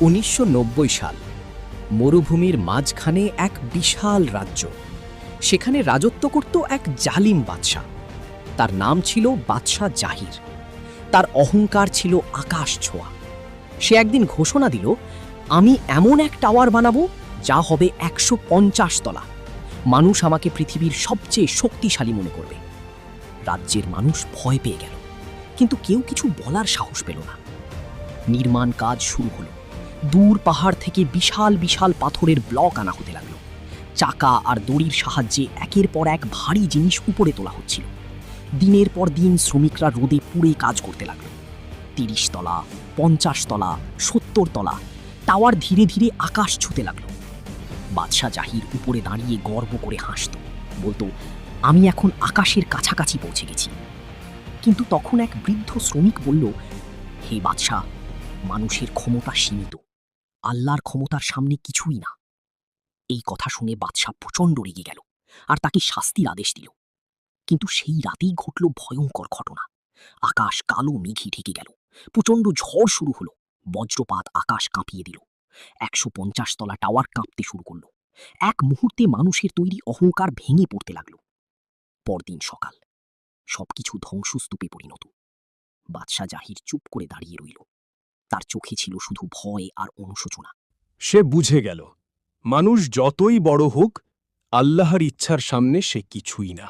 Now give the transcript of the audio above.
১৯৯০ সাল মরুভূমির মাঝখানে এক বিশাল রাজ্য। সেখানে রাজত্ব করত এক জালিম বাদশা। তার নাম ছিল বাদশা জাহির। তার অহংকার ছিল আকাশ ছোঁয়া। সে একদিন ঘোষণা দিল, আমি এমন এক টাওয়ার বানাবো যা হবে ১৫০ তলা। মানুষ আমাকে পৃথিবীর সবচেয়ে শক্তিশালী মনে করবে। রাজ্যের মানুষ ভয় পেয়ে গেল, কিন্তু কেউ কিছু বলার সাহস পেল না। নির্মাণ কাজ শুরু হলো। দূর পাহাড় থেকে বিশাল বিশাল পাথরের ব্লক আনা হতে লাগলো। চাকা আর দড়ির সাহায্যে একের পর এক ভারী জিনিস উপরে তোলা হচ্ছিল। দিনের পর দিন শ্রমিকরা রোদে পুড়ে কাজ করতে লাগলো। ৩০ তলা, ৫০ তলা, ৭০ তলা। টাওয়ার ধীরে ধীরে আকাশ ছুঁতে লাগলো। বাদশা জাহির উপরে দাঁড়িয়ে গর্ব করে হাসত, বলতো, আমি এখন আকাশের কাছাকাছি পৌঁছে গেছি। কিন্তু তখন এক বৃদ্ধ শ্রমিক বলল, হে বাদশা, মানুষের ক্ষমতা সীমিত, আল্লাহর ক্ষমতার সামনে কিছুই না। এই কথা শুনে বাদশা প্রচণ্ড রেগে গেল আর তাকে শাস্তির আদেশ দিল। কিন্তু সেই রাতেই ঘটল ভয়ঙ্কর ঘটনা। আকাশ কালো মেঘে ঢেকে গেল। প্রচণ্ড ঝড় শুরু হলো। বজ্রপাত আকাশ কাঁপিয়ে দিল। ১৫০ তলা টাওয়ার কাঁপতে শুরু করলো। এক মুহূর্তে মানুষের তৈরি অহংকার ভেঙে পড়তে লাগলো। পরদিন সকাল, সবকিছু ধ্বংসস্তূপে পরিণত। বাদশা জাহির চুপ করে দাঁড়িয়ে রইল। তার চোখে ছিল শুধু ভয় আর অনুশোচনা। সে বুঝে গেল, মানুষ যতই বড় হোক, আল্লাহর ইচ্ছার সামনে সে কিছুই না।